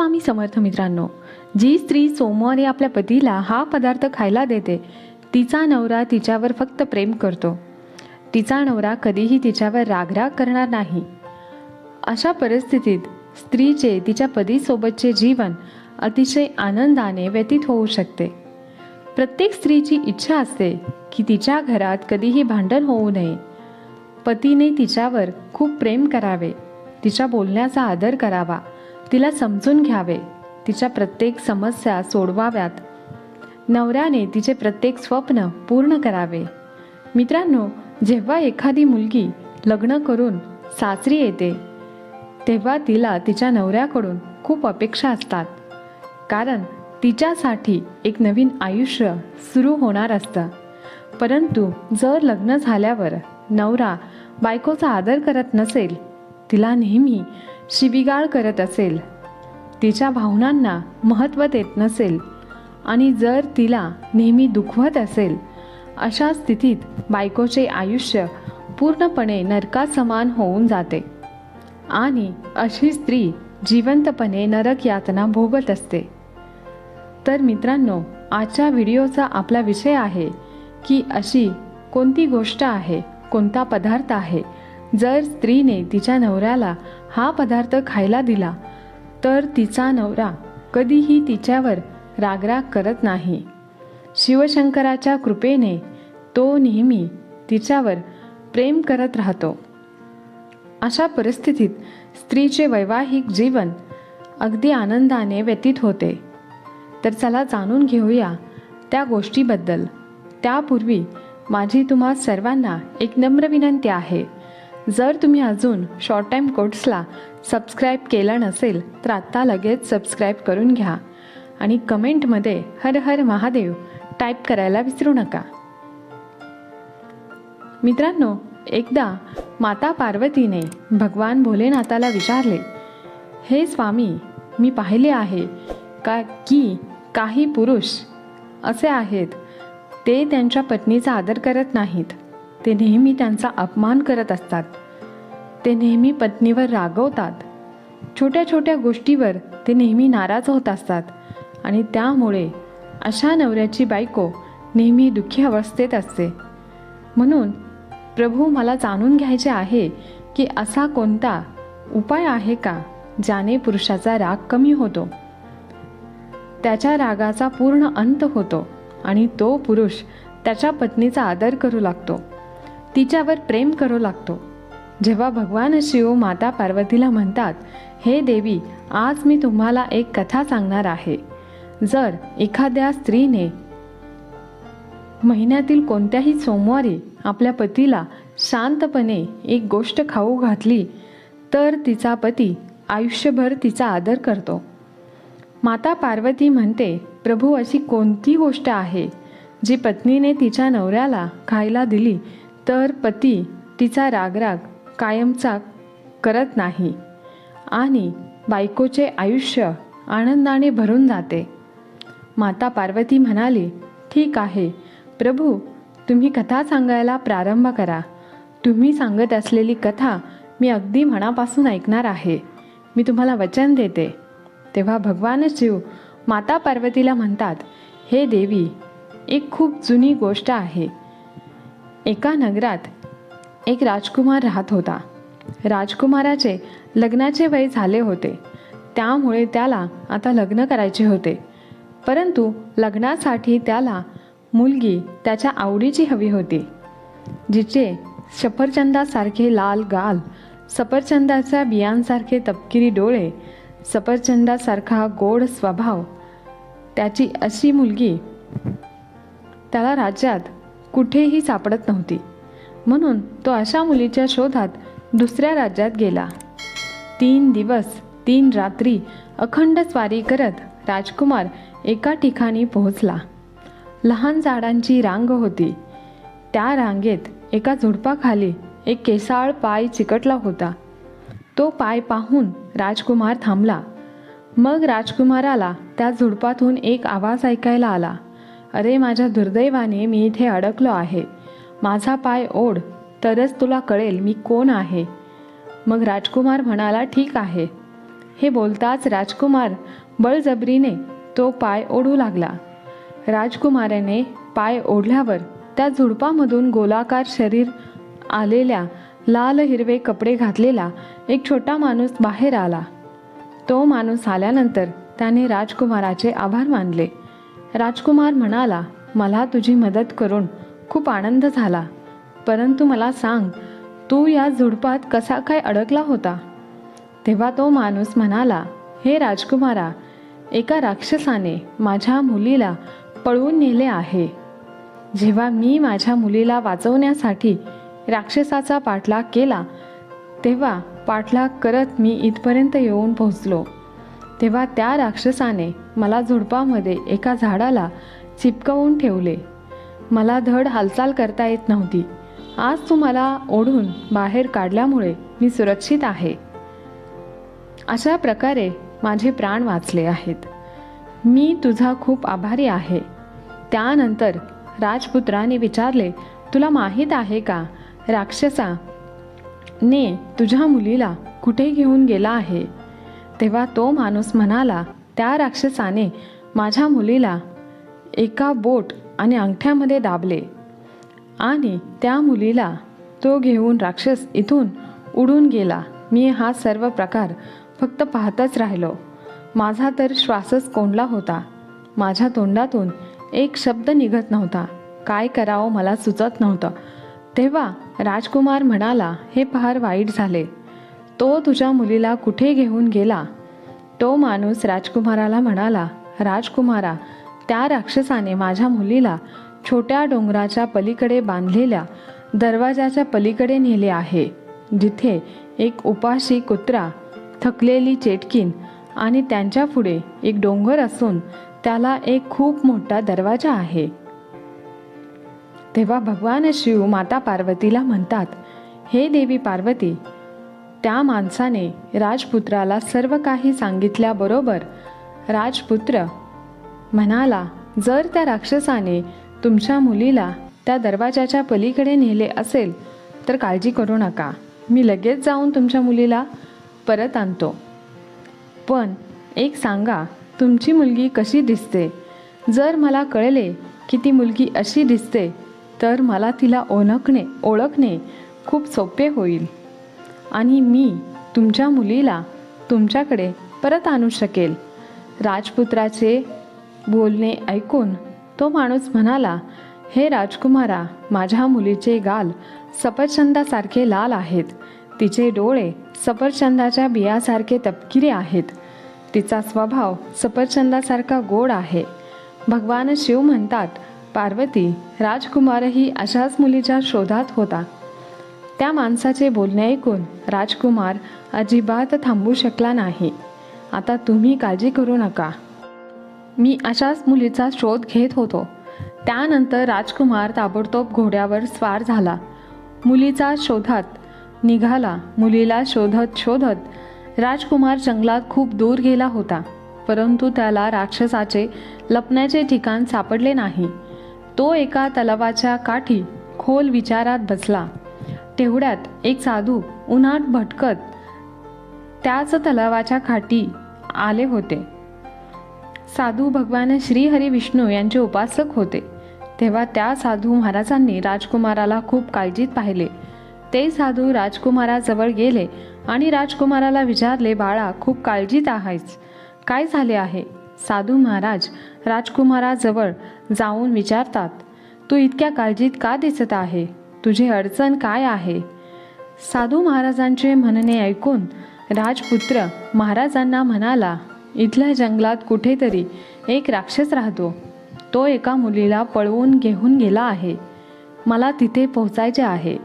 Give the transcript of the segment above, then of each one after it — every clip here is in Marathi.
स्वामी समर्थ मित्रांनो, जी स्त्री सोमवारी आपल्या पतीला हा पदार्थ खायला देते तिचा नवरा तिच्यावर फक्त प्रेम करतो. तिचा नवरा कधीही तिच्यावर रागराग करणार नाही. अशा परिस्थितीत स्त्रीचे तिच्या पतीसोबतचे जीवन अतिशय आनंदाने व्यतीत होऊ शकते. प्रत्येक स्त्रीची इच्छा असते की तिच्या घरात कधीही भांडण होऊ नये. पतीने तिच्यावर खूप प्रेम करावे, तिच्या बोलण्याचा आदर करावा, तिला समजून घ्यावे, तिच्या प्रत्येक समस्या सोडवाव्यात. नवऱ्याने तिचे प्रत्येक स्वप्न पूर्ण करावे. मित्रांनो, जेव्हा एखादी मुलगी लग्न करून सासरी येते तेव्हा तिला तिच्या नवऱ्याकडून खूप अपेक्षा असतात, कारण तिच्यासाठी एक नवीन आयुष्य सुरू होणार असतं. परंतु जर लग्न झाल्यावर नवरा बायकोचा आदर करत नसेल, तिला नेहमी शिवीगाळ करत असेल, तिच्या भावनांना महत्त्व देत नसेल आणि जर तिला नेहमी दुखवत असेल, अशा स्थितीत बायकोचे आयुष्य पूर्णपणे नरकासमान होऊन जाते आणि अशी स्त्री जिवंतपणे नरक यातना भोगत असते. तर मित्रांनो, आजच्या व्हिडिओचा आपला विषय आहे की अशी कोणती गोष्ट आहे, कोणता पदार्थ आहे, जर स्त्रीने तिच्या नवऱ्याला हा पदार्थ खायला दिला तर तिचा नवरा कधीही तिच्यावर रागराग करत नाही. शिवशंकराच्या कृपेने तो नेहमी तिच्यावर प्रेम करत राहतो. अशा परिस्थितीत स्त्रीचे वैवाहिक जीवन अगदी आनंदाने व्यतीत होते. तर चला जाणून घेऊया त्या गोष्टीबद्दल. त्यापूर्वी माझी तुम्हा सर्वांना एक नम्र विनंती आहे, जर तुम्ही अजून शॉर्ट टाईम कोट्सला सबस्क्राईब केलं नसेल तर आत्ता लगेच सबस्क्राईब करून घ्या आणि कमेंटमध्ये हर हर महादेव टाईप करायला विसरू नका. मित्रांनो, एकदा माता पार्वतीने भगवान भोलेनाथाला विचारले, हे स्वामी, मी पाहिले आहे की काही पुरुष असे आहेत, ते त्यांच्या पत्नीचा आदर करत नाहीत. ते नेहमी त्यांचा अपमान करत असतात. ते नेहमी पत्नीवर रागवतात. छोट्या छोट्या गोष्टीवर ते नेहमी नाराज होत असतात आणि त्यामुळे अशा नवऱ्याची बायको नेहमी दुःखी अवस्थेत असते. म्हणून प्रभू, मला जाणून घ्यायचे आहे की असा कोणता उपाय आहे का ज्याने पुरुषाचा राग कमी होतो, त्याच्या रागाचा पूर्ण अंत होतो आणि तो पुरुष त्याच्या पत्नीचा आदर करू लागतो, तिच्यावर प्रेम करू लागतो. जेव्हा भगवान शिव माता पार्वतीला म्हणतात, हे देवी, आज मी तुम्हाला एक कथा सांगणार आहे. जर एखाद्या स्त्रीने महिन्यातील कोणत्याही सोमवारी आपल्या पतीला शांतपणे एक गोष्ट खाऊ घातली तर तिचा पती आयुष्यभर तिचा आदर करतो. माता पार्वती म्हणते, प्रभू, अशी कोणती गोष्ट आहे जी पत्नीने तिच्या नवऱ्याला खायला दिली तर पती तिचा रागराग कायमचा करत नाही आणि बायकोचे आयुष्य आनंदाने भरून जाते. माता पार्वती म्हणाली, ठीक आहे प्रभू, तुम्ही कथा सांगायला प्रारंभ करा. तुम्ही सांगत असलेली कथा मी अगदी मनापासून ऐकणार आहे. मी तुम्हाला वचन देते. तेव्हा भगवान शिव माता पार्वतीला म्हणतात, हे देवी, एक खूप जुनी गोष्ट आहे. एका नगरात एक राजकुमार राहत होता. राजकुमाराचे लग्नाचे वय झाले होते, त्यामुळे त्याला आता लग्न करायचे होते. परंतु लग्नासाठी त्याला मुलगी त्याच्या आवडीची हवी होती, जिचे सफरचंदासारखे लाल गाल, सफरचंदाच्या बियांसारखे तपकिरी डोळे, सफरचंदासारखा गोड स्वभाव. त्याची अशी मुलगी त्याला राज्यात कुठेही सापडत नव्हती. म्हणून तो अशा मुलीच्या शोधात दुसऱ्या राज्यात गेला. 3 दिवस 3 रात्री अखंड स्वारी करत राजकुमार एका ठिकाणी पोहोचला. लहान झाडांची रांग होती. त्या रांगेत एका झुडपाखाली एक केसाळ पाय चिकटला होता. तो पाय पाहून राजकुमार थांबला. मग राजकुमाराला त्या झुडपातून एक आवाज ऐकायला आला, अरे माझ्या दुर्दैवाने मी इथे अडकलो आहे. माझा पाय ओढ, तरच तुला कळेल मी कोण आहे. मग राजकुमार म्हणाला, ठीक आहे. हे बोलताच राजकुमार बळजबरीने तो पाय ओढू लागला. राजकुमाराने पाय ओढल्यावर त्या झुडपामधून गोलाकार शरीर आलेल्या लाल हिरवे कपडे घातलेला एक छोटा माणूस बाहेर आला. तो माणूस आल्यानंतर त्याने राजकुमाराचे आभार मानले. राजकुमार म्हणाला, मला तुझी मदत करून खूप आनंद झाला, परंतु मला सांग, तू या झुडपात कसा काय अडकला होता? तेव्हा तो माणूस म्हणाला, हे राजकुमारा, एका राक्षसाने माझ्या मुलीला पळवून नेले आहे. जेव्हा मी माझ्या मुलीला वाचवण्यासाठी राक्षसाचा पाठलाग केला, तेव्हा पाठलाग करत मी इथपर्यंत येऊन पोहोचलो. तेव्हा त्या राक्षसाने मला झुडपामध्ये एका झाडाला चिपकवून ठेवले. मला धड हालचाल करता येत नव्हती. आज तू मला ओढून बाहेर काढल्यामुळे मी सुरक्षित आहे. अशा प्रकारे माझे प्राण वाचले आहेत. मी तुझा खूप आभारी आहे. त्यानंतर राजपुत्राने विचारले, तुला माहीत आहे का राक्षसाने तुझ्या मुलीला कुठे घेऊन गेला आहे? तेव्हा तो माणूस म्हणाला, त्या राक्षसाने माझ्या मुलीला एका बोट आणि अंगठ्यामध्ये दाबले आणि त्या मुलीला तो घेऊन राक्षस इथून उडून गेला. मी हा सर्व प्रकार फक्त पाहतच राहिलो. माझा तर श्वासच कोंडला होता. माझ्या तोंडातून एक शब्द निघत नव्हता. काय करावं मला सुचत नव्हतं. तेव्हा राजकुमार म्हणाला, हे फार वाईट झाले. तो तुझ्या मुलीला कुठे घेऊन गेला? तो माणूस राजकुमाराला म्हणाला, राजकुमारा, त्या राक्षसाने माझ्या मुलीला छोट्या डोंगराच्या पलीकडे बांधलेल्या दरवाजाच्या पलीकडे नेले आहे, जिथे एक उपाशी कुत्रा, थकलेली चेटकीन आणि त्यांच्या पुढे एक डोंगर असून त्याला एक खूप मोठा दरवाजा आहे. तेव्हा भगवान शिव माता पार्वतीला म्हणतात, हे देवी पार्वती, त्या माणसाने राजपुत्राला सर्व काही सांगितल्याबरोबर राजपुत्र म्हणाला, जर त्या राक्षसाने तुमच्या मुलीला त्या दरवाजाच्या पलीकडे नेले असेल तर काळजी करू नका. मी लगेच जाऊन तुमच्या मुलीला परत आणतो. पण एक सांगा, तुमची मुलगी कशी दिसते? जर मला कळले की ती मुलगी अशी दिसते तर मला तिला ओळखणे खूप सोपे होईल आणि मी तुमच्या मुलीला तुमच्याकडे परत आणू शकेल. राजपुत्राचे बोलणे ऐकून तो माणूस म्हणाला, हे राजकुमारा, माझ्या मुलीचे गाल सफरचंदासारखे लाल आहेत. तिचे डोळे सफरचंदाच्या बियासारखे तपकिरी आहेत. तिचा स्वभाव सफरचंदासारखा गोड आहे. भगवान शिव म्हणतात, पार्वती, राजकुमारही अशाच मुलीच्या शोधात होता. त्या माणसाचे बोलणे ऐकून राजकुमार अजिबात थांबू शकला नाही. आता तुम्ही काळजी करू नका, मी अशाच मुलीचा शोध घेत होतो. त्यानंतर राजकुमार ताबडतोब घोड्यावर स्वार झाला. मुलीचा शोधात निघाला. मुलीला शोधत शोधत राजकुमार जंगलात खूप दूर गेला होता, परंतु त्याला राक्षसाचे लपण्याचे ठिकाण सापडले नाही. तो एका तलावाच्या काठी खोल विचारात बसला. तेवढ्यात एक साधू उन्हात भटकत त्याच तलावाच्या काठी आले होते. साधू भगवान श्री हरी विष्णू यांचे उपासक होते. तेव्हा त्या साधू महाराजांनी राजकुमाराला खूप काळजीत पाहिले. ते साधू राजकुमाराजवळ गेले आणि राजकुमाराला विचारले, बाळा, खूप काळजीत आहेस, काय झाले आहे? साधू महाराज राजकुमाराजवळ जाऊन विचारतात, तू इतक्या काळजीत का दिसत आहे? तुझी अडचण काय आहे? साधू महाराजांचे म्हणणे ऐकून राजपुत्र महाराजांना म्हणाला, इथल्या जंगलात कुठेतरी एक राक्षस राहतो. तो एका मुलीला पळवून घेऊन गेला आहे. मला तिथे पोहोचायचे आहे,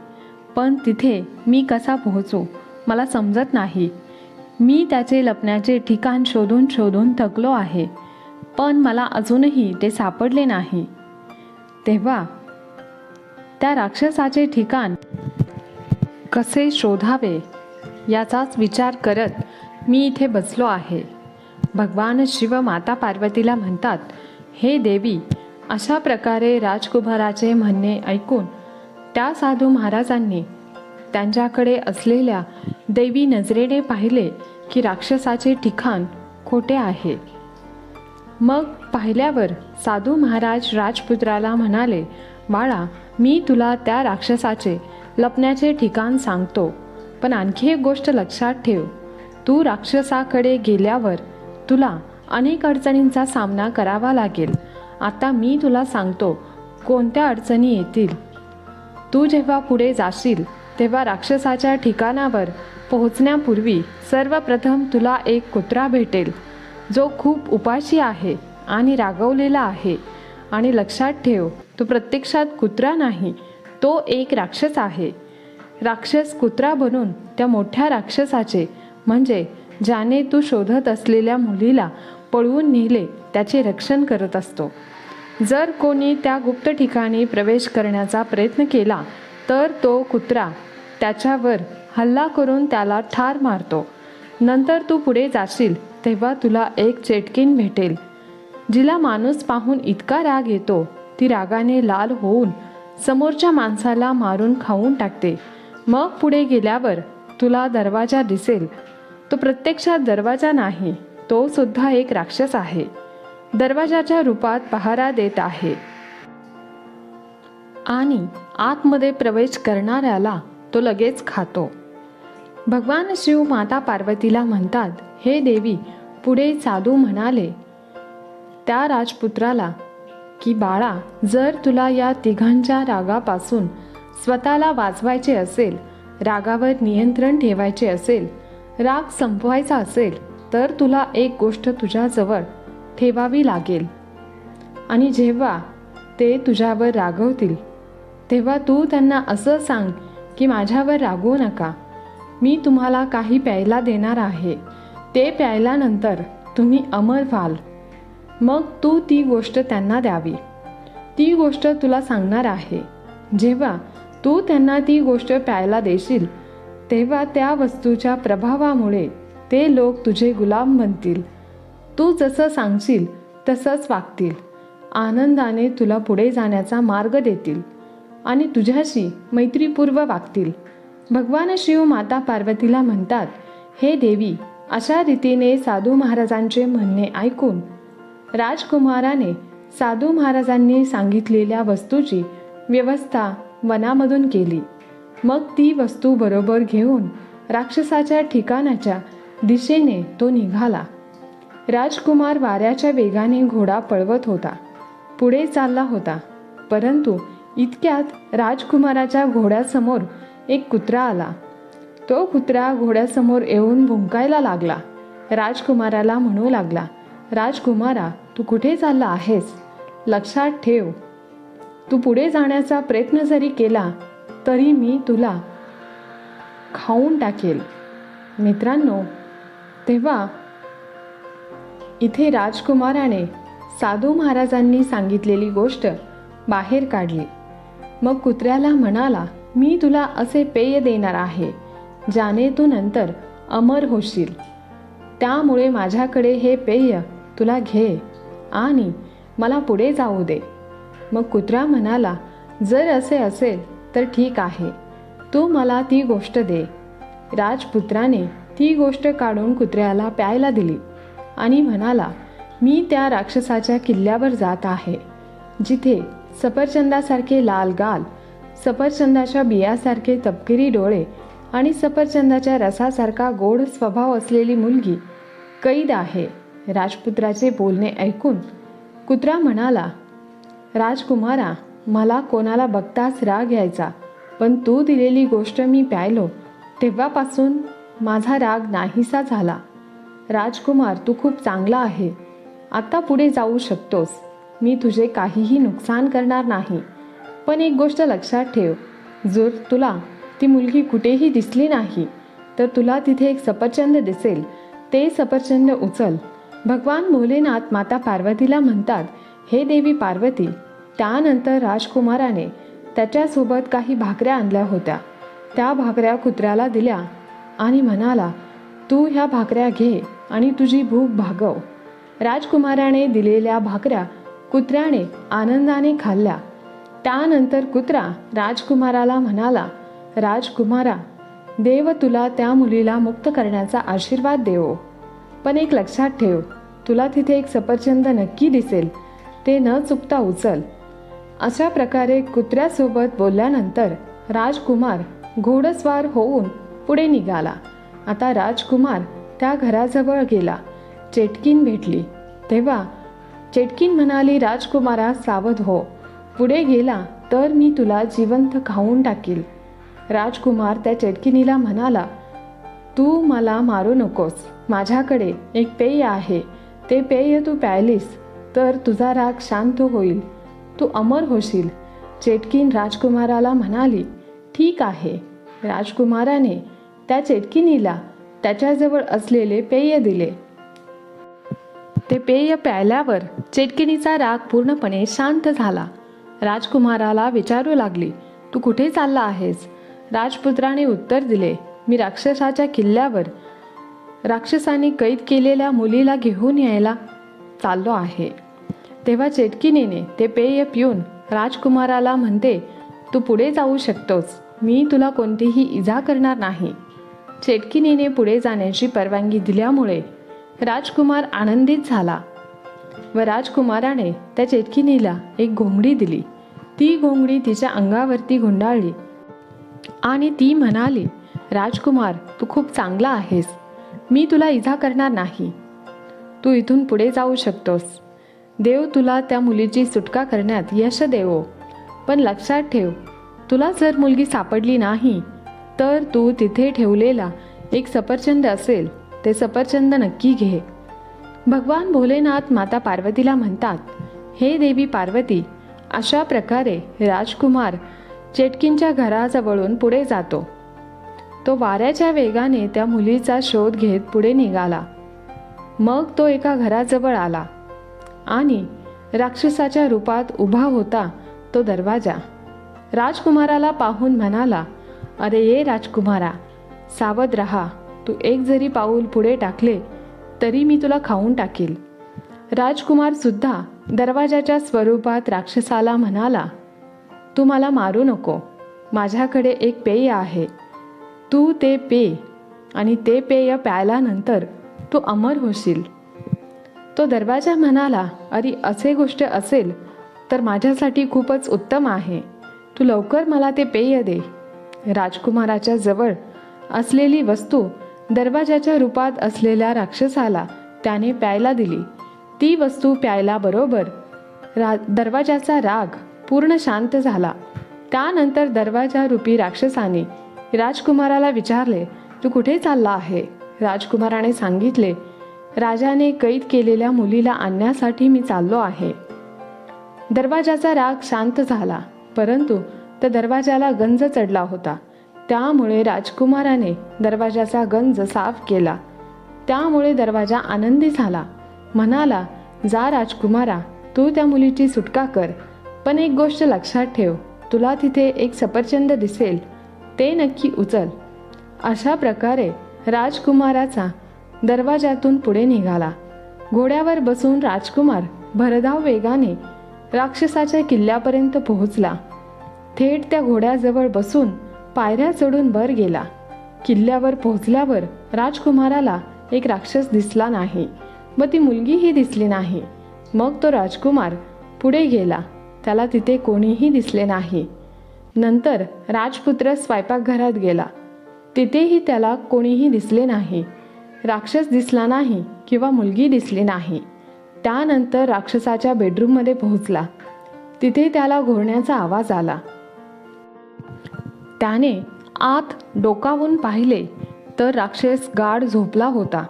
पण तिथे मी कसा पोहोचू मला समजत नाही. मी त्याचे लपण्याचे ठिकाण शोधून शोधून थकलो आहे, पण मला अजूनही ते सापडले नाही. तेव्हा त्या राक्षसाचे ठिकाण कसे शोधावे याचाच विचार करत मी इथे बसलो आहे. भगवान शिव माता पार्वतीला म्हणतात, हे देवी, अशा प्रकारे राजकुमाराचे म्हणणे ऐकून त्या साधू महाराजांनी त्यांच्याकडे असलेल्या दैवी नजरेने पाहिले की राक्षसाचे ठिकाण खोटे आहे. मग पाहिल्यावर साधू महाराज राजपुत्राला म्हणाले, बाळा, मी तुला त्या राक्षसाचे लपण्याचे ठिकाण सांगतो, पण आणखी एक गोष्ट लक्षात ठेव. तू राक्षसाकडे गेल्यावर तुला अनेक अडचणींचा सामना करावा लागेल. आता मी तुला सांगतो कोणत्या अडचणी येतील. तू जेव्हा पुढे जाशील तेव्हा राक्षसाच्या ठिकाणावर पोहोचण्यापूर्वी सर्वप्रथम तुला एक कुत्रा भेटेल, जो खूप उपाशी आहे आणि रागवलेला आहे. आणि लक्षात ठेव, तो प्रत्यक्षात कुत्रा नाही, तो एक राक्षस आहे. राक्षस कुत्रा बनून त्या मोठ्या राक्षसाचे, म्हणजे ज्याने तू शोधत असलेल्या मुलीला पळवून नेले, त्याचे रक्षण करत असतो. जर कोणी त्या गुप्त ठिकाणी प्रवेश करण्याचा प्रयत्न केला तर तो कुत्रा त्याच्यावर हल्ला करून त्याला ठार मारतो. नंतर तू पुढे जाशील तेव्हा तुला एक चेटकीण भेटेल, जिला माणूस पाहून इतका राग येतो ती रागाने लाल होऊन समोरच्या माणसाला मारून खाऊन टाकते. मग पुढे गेल्यावर तुला दरवाजा दिसेल. तो प्रत्यक्षात दरवाजा नाही, तो सुद्धा एक राक्षस आहे. दरवाजाच्या रूपात पहारा देत आहे आणि आतमध्ये प्रवेश करणाऱ्याला तो लगेच खातो. भगवान शिव माता पार्वतीला म्हणतात, हे देवी, पुढे साधू म्हणाले त्या राजपुत्राला की बाळा, जर तुला या तिघांच्या रागापासून स्वतःला वाचवायचे असेल, रागावर नियंत्रण ठेवायचे असेल, राग संपवायचा असेल, तर तुला एक गोष्ट तुझ्याजवळ ठेवावी लागेल. आणि जेव्हा ते तुझ्यावर रागवतील तेव्हा तू त्यांना असं सांग की माझ्यावर रागवू नका, मी तुम्हाला काही प्यायला देणार आहे, ते प्यायल्यानंतर तुम्ही अमर व्हाल. मग तू ती गोष्ट त्यांना द्यावी. ती गोष्ट तुला सांगणार आहे. जेव्हा तू त्यांना ती गोष्ट प्यायला देशील तेव्हा त्या वस्तूच्या प्रभावामुळे ते लोक तुझे गुलाम बनतील. तू जसं सांगशील तसंच वागतील, आनंदाने तुला पुढे जाण्याचा मार्ग देतील आणि तुझ्याशी मैत्रीपूर्व वागतील. भगवान शिव माता पार्वतीला म्हणतात, हे देवी, अशा रीतीने साधू महाराजांचे म्हणणे ऐकून राजकुमाराने साधू महाराजांनी सांगितलेल्या वस्तूची व्यवस्था वनामधून केली. मग ती वस्तू बरोबर घेऊन राक्षसाच्या ठिकाणाच्या दिशेने तो निघाला. राजकुमार वाऱ्याच्या वेगाने घोडा पळवत होता, पुढे चालला होता. परंतु इतक्यात राजकुमाराच्या घोड्यासमोर एक कुत्रा आला. तो कुत्रा घोड्यासमोर येऊन भुंकायला लागला. राजकुमाराला म्हणू लागला, राजकुमारा, तू कुठे चालला आहेस? लक्षात ठेव, तू पुढे जाण्याचा प्रयत्न जरी केला तरी मी तुला खाऊन टाकेल. मित्रांनो, तेव्हा इथे राजकुमाराने साधू महाराजांनी सांगितलेली गोष्ट बाहेर काढली. मग कुत्र्याला म्हणाला, मी तुला असे पेय देणार आहे ज्याने तू नंतर अमर होशील. त्यामुळे माझ्याकडे हे पेय तुला घे आणि मला पुढे जाऊ दे. मग कुत्रा म्हणाला, जर असे असेल तर ठीक आहे, तू मला ती गोष्ट दे. राजपुत्राने ती गोष्ट काढून कुत्र्याला प्यायला दिली आणि म्हणाला, मी त्या राक्षसाच्या किल्ल्यावर जात आहे, जिथे सफरचंदासारखे लाल गाल, सफरचंदाच्या बियासारखे तपकिरी डोळे आणि सफरचंदाच्या रसासारखा गोड स्वभाव असलेली मुलगी कैद आहे. राजपुत्राचे बोलणे ऐकून कुत्रा म्हणाला, राजकुमारा, मला कोणाला बघताच राग यायचा, पण तू दिलेली गोष्ट मी प्यायलो तेव्हापासून माझा राग नाहीसा झाला. राजकुमार, तू खूप चांगला आहे, आता पुढे जाऊ शकतोस. मी तुझे काहीही नुकसान करणार नाही. पण एक गोष्ट लक्षात ठेव, जर तुला ती मुलगी कुठेही दिसली नाही तर तुला तिथे एक सफरचंद दिसेल, ते सफरचंद उचल. भगवान भोलेनाथ माता पार्वतीला म्हणतात, हे देवी पार्वती, त्यानंतर राजकुमाराने त्याच्यासोबत काही भाकऱ्या आणल्या होत्या. त्या भाकऱ्या कुत्र्याला दिल्या आणि म्हणाला, तू ह्या भाकऱ्या घे आणि तुझी भूक भागव. राजकुमाराने दिलेल्या भाकऱ्या कुत्र्याने आनंदाने खाल्ल्या. त्यानंतर कुत्रा राजकुमाराला म्हणाला, राजकुमारा, देव तुला त्या मुलीला मुक्त करण्याचा आशीर्वाद देवो. पण एक लक्षात ठेव, तुला तिथे एक सफरचंद नक्की दिसेल, ते न चुकता उचल. अशा प्रकारे कुत्र्यासोबत बोलल्यानंतर राजकुमार घोडस्वार होऊन पुढे निघाला. आता राजकुमार त्या घराजवळ गेला. चेटकीन भेटली. तेव्हा चेटकीन म्हणाली, राजकुमारा सावध हो, पुढे गेला तर मी तुला जिवंत खाऊन टाकील. राजकुमार त्या चेटकिनीला म्हणाला, तू मला मारू नकोस. माझ्याकडे एक पेय आहे. ते पेय तू प्यायलीस तर तुझा राग शांत होईल, तू अमर होशील. चेटकीन राजकुमाराला म्हणाली, ठीक आहे. राजकुमाराने त्या चेटकिनीला त्याच्याजवळ असलेले पेय दिले. ते पेय प्यायल्यावर चेटकिनीचा राग पूर्णपणे शांत झाला. राजकुमाराला विचारू लागली, तू कुठे चालला आहेस? राजपुत्राने उत्तर दिले, मी राक्षसाच्या किल्ल्यावर राक्षसाने कैद केलेल्या मुलीला घेऊन यायला चाललो आहे. तेव्हा चेटकिनीने ते पेय पिऊन राजकुमाराला म्हणते, तू पुढे जाऊ शकतोस. मी तुला कोणतीही इजा करणार नाही. चेटकिनीने पुढे जाण्याची परवानगी दिल्यामुळे राजकुमार आनंदित झाला व राजकुमाराने त्या चेटकिनीला एक घोंगडी दिली. ती घोंगडी तिच्या अंगावरती गुंडाळली आणि ती म्हणाली, राजकुमार, तू खूप चांगला आहेस. मी तुला इजा करणार नाही. तू इथून पुढे जाऊ शकतोस. देव तुला त्या मुलीची सुटका करण्यात यश देवो. पण लक्षात ठेव, तुला जर मुलगी सापडली नाही तर तू तिथे ठेवलेला एक सफरचंद असेल, ते सफरचंद नक्की घे. भगवान भोलेनाथ माता पार्वतीला म्हणतात, हे देवी पार्वती. अशा प्रकारे राजकुमार चेटकीनच्या घराजवळून पुढे जातो. तो वाऱ्याच्या वेगाने त्या मुलीचा शोध घेत पुढे निघाला. मग तो एका घराजवळ आला आणि राक्षसाच्या रूपात उभा होता तो दरवाजा. राजकुमाराला पाहून म्हणाला, अरे ये राजकुमारा, सावध रहा. तू एक जरी पाऊल पुढे टाकले तरी मी तुला खाऊन टाकील. राजकुमार सुद्धा दरवाजाच्या स्वरूपात राक्षसाला म्हणाला, तू मला मारू नको. माझ्याकडे एक पेय आहे. तू ते पे आणि ते पेय प्यायल्यानंतर तू अमर होशील. तो दरवाजा म्हणाला, अरे असे गोष्ट असेल तर माझ्यासाठी खूपच उत्तम आहे. तू लवकर मला ते पेय दे. राजकुमाराच्या जवळ असलेली वस्तू दरवाजाच्या रूपात असलेल्या राक्षसाला त्याने प्यायला दिली. ती वस्तू प्यायल्याबरोबर दरवाजाचा राग पूर्ण शांत झाला. त्यानंतर दरवाजा रूपी राक्षसाने राजकुमाराला विचारले, तू कुठे चालला आहे? राजकुमाराने सांगितले, राजाने कैद केलेल्या मुलीला आणण्यासाठी मी चाललो आहे. दरवाजाचा राग शांत झाला, परंतु त्या दरवाजाला गंज चढला होता. त्यामुळे राजकुमाराने दरवाजाचा गंज साफ केला. त्यामुळे दरवाजा आनंदी झाला. म्हणाला, जा राजकुमारा, तू त्या मुलीची सुटका कर. पण एक गोष्ट लक्षात ठेव, तुला तिथे एक सफरचंद दिसेल, ते नक्की उचल. अशा प्रकारे राजकुमाराचा दरवाजातून पुढे निघाला. घोड्यावर बसून राजकुमार भरधाव वेगाने राक्षसाच्या किल्ल्यापर्यंत पोहोचला. थेट त्या घोड्याजवळ बसून पायऱ्या चढून वर गेला. किल्ल्यावर पोहोचल्यावर राजकुमाराला एक राक्षस दिसला नाही व ती मुलगीही दिसली नाही. मग तो राजकुमार पुढे गेला. त्याला तिथे कोणीही दिसले नाही. नंतर राजपुत्र स्वयंपाकघरात गेला. तिथेही त्याला कोणीही दिसले नाही. राक्षस दिसला नाही किंवा मुलगी दिसली नाही. त्यानंतर राक्षसाच्या बेडरूममध्ये पोहोचला. तिथे त्याला घोरण्याचा आवाज आला. त्याने आत डोकावून पाहिले तर राक्षस गाढ झोपला होता.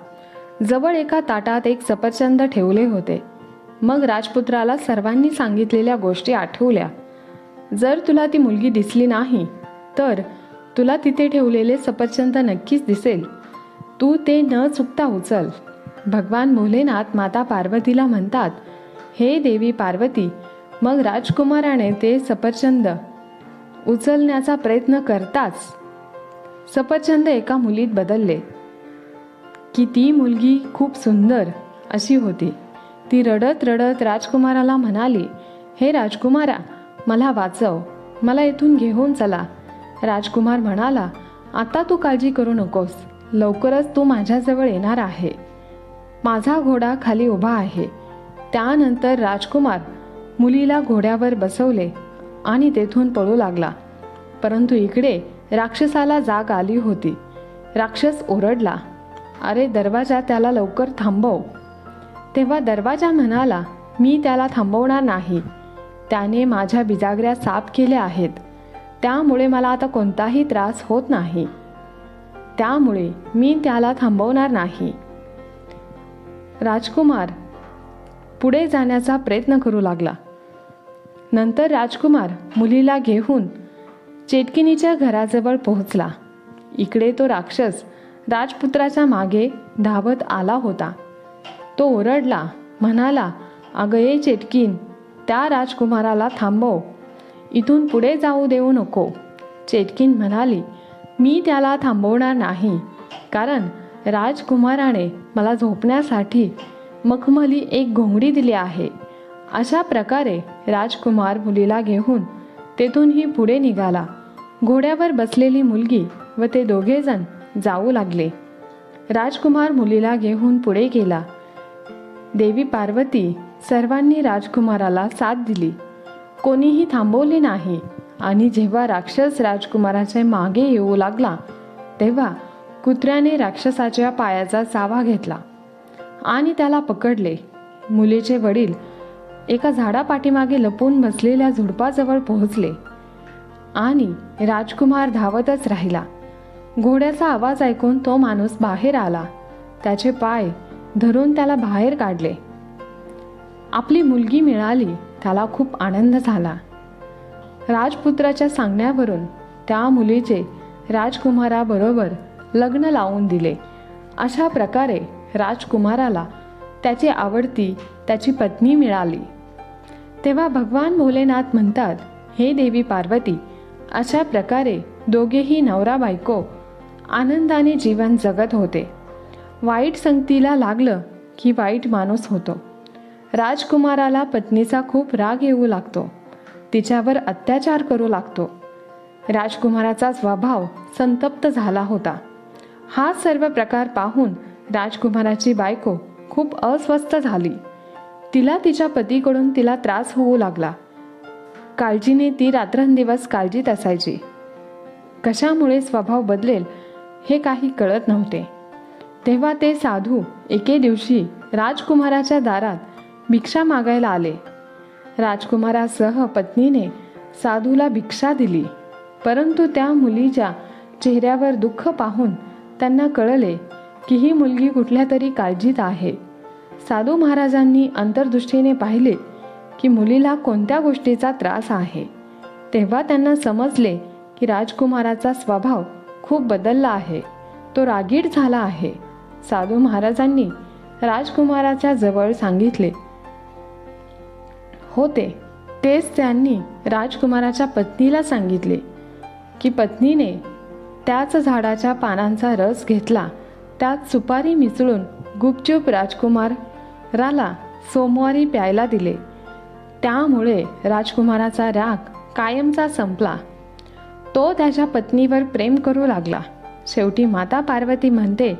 जवळ एका ताटात एक सफरचंद ठेवले होते. मग राजपुत्राला सर्वांनी सांगितलेल्या गोष्टी आठवल्या. जर तुला ती मुलगी दिसली नाही तर तुला तिथे ठेवलेले सफरचंद नक्कीच दिसेल. तू ते न चुकता उचल. भगवान भोलेनाथ माता पार्वतीला म्हणतात, हे देवी पार्वती. मग राजकुमाराने ते सफरचंद उचलण्याचा प्रयत्न करताच सफरचंद एका मुलीत बदलले की ती मुलगी खूप सुंदर अशी होती. ती रडत रडत राजकुमाराला म्हणाली, हे राजकुमारा, मला वाचव, मला इथून घेऊन चला. राजकुमार म्हणाला, आता तू काळजी करू नकोस, लवकरच तू माझ्याजवळ येणार आहे. माझा घोडा खाली उभा आहे. त्यानंतर राजकुमार मुलीला घोड्यावर बसवले आणि तेथून पळू लागला. परंतु इकडे राक्षसाला जाग आली होती. राक्षस ओरडला, अरे दरवाजा, त्याला लवकर थांबव. तेव्हा दरवाजा म्हणाला, मी त्याला थांबवणार नाही. त्याने माझ्या बिजागऱ्या साफ केल्या आहेत, त्यामुळे मला आता कोणताही त्रास होत नाही. त्यामुळे मी त्याला थांबवणार नाही. राजकुमार पुढे जाण्याचा प्रयत्न करू लागला. नंतर राजकुमार मुलीला घेऊन चेटकिनीच्या घराजवळ पोहोचला. इकडे तो राक्षस राजपुत्राच्या मागे धावत आला होता. तो ओरडला, म्हणाला, अगं ये चेटकीन, त्या राजकुमाराला थांबव, इथून पुढे जाऊ देऊ नको. चेटकीन म्हणाली, मी त्याला थांबवणार नाही, कारण राजकुमाराने मला झोपण्यासाठी मखमली एक घोंगडी दिली आहे. अशा प्रकारे राजकुमार मुलीला घेऊन तेथूनही पुढे निघाला. घोड्यावर बसलेली मुलगी व ते दोघेजण जाऊ लागले. राजकुमार मुलीला घेऊन पुढे गेला. देवी पार्वती सर्वांनी राजकुमाराला साथ दिली. कोणीही थांबवले नाही. आणि जेव्हा राक्षस राजकुमाराच्या मागे येऊ लागला तेव्हा कुत्र्याने राक्षसाच्या पायाचा चावा घेतला आणि त्याला पकडले. मुलीचे वडील एका झाडापाठीमागे लपून बसलेल्या झुडपाजवळ पोहोचले आणि राजकुमार धावतच राहिला. घोड्याचा आवाज ऐकून तो माणूस बाहेर आला. त्याचे पाय धरून त्याला बाहेर काढले. आपली मुलगी मिळाली. त्याला खूप आनंद झाला. राजपुत्राच्या सांगण्यावरून त्या मुलीचे राजकुमाराबरोबर लग्न लावून दिले. अशा प्रकारे राजकुमाराला त्याची आवडती त्याची पत्नी मिळाली. तेव्हा भगवान भोलेनाथ म्हणतात, हे देवी पार्वती, अशा प्रकारे दोघेही नवरा बायको आनंदाने जीवन जगत होते. वाईट संगतीला लागलं की वाईट माणूस होतो. राजकुमाराला पत्नीचा खूप राग येऊ लागतो. तिच्यावर अत्याचार करू लागतो. राजकुमाराचा स्वभाव संतप्त झाला होता. हा सर्व प्रकार पाहून राजकुमाराची बायको खूप अस्वस्थ झाली. तिला तिच्या पतीकडून तिला त्रास होऊ लागला. काळजीने ती रात्रंदिवस काळजीत असायची. कशामुळे स्वभाव बदलेल हे काही कळत नव्हते. तेव्हा ते साधू एके दिवशी राजकुमाराच्या दारात भिक्षा मागायला आले. राजकुमारासह पत्नीने साधूला भिक्षा दिली. परंतु त्या मुलीच्या चेहऱ्यावर दुःख पाहून त्यांना कळले की ही मुलगी कुठल्या तरी काळजीत आहे. साधू महाराजांनी अंतर्दृष्टीने पाहिले की मुलीला कोणत्या गोष्टीचा त्रास आहे. तेव्हा त्यांना समजले की राजकुमाराचा स्वभाव खूप बदलला आहे. तो रागीट झाला आहे. साधू महाराजांनी राजकुमाराच्या जवळ सांगितले होते तेच त्यांनी राजकुमाराच्या पत्नीला सांगितले की पत्नीने त्याच झाडाच्या पानांचा रस घेतला, त्यात सुपारी मिसळून गुपचूप राजकुमाराला सोमवारी प्यायला दिले. त्यामुळे राजकुमाराचा राग कायमचा संपला. तो त्याच्या पत्नीवर प्रेम करू लागला. शेवटी माता पार्वती म्हणते,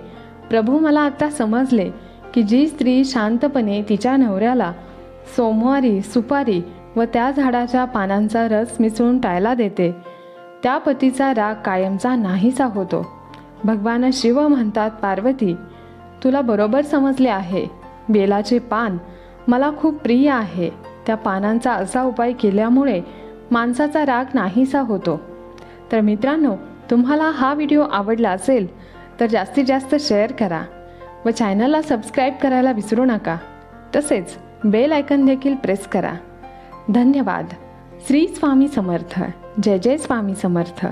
प्रभू, मला आता समजले की जी स्त्री शांतपणे तिच्या नवऱ्याला सोमवारी सुपारी व त्या झाडाच्या पानांचा रस मिसळून प्यायला देते, त्या पतीचा राग कायमचा नाहीसा होतो. भगवान शिव म्हणतात, पार्वती, तुला बरोबर समजले आहे. बेलाचे पान मला खूप प्रिय आहे. त्या पानांचा असा उपाय केल्यामुळे माणसाचा राग नाहीसा होतो. तर मित्रांनो, तुम्हाला हा व्हिडिओ आवडला असेल तर जास्तीत जास्त शेअर करा व चॅनलला सबस्क्राईब करायला विसरू नका. तसेच बेल आयकन देखील प्रेस करा. धन्यवाद. श्री स्वामी समर्थ. जय जय स्वामी समर्थ.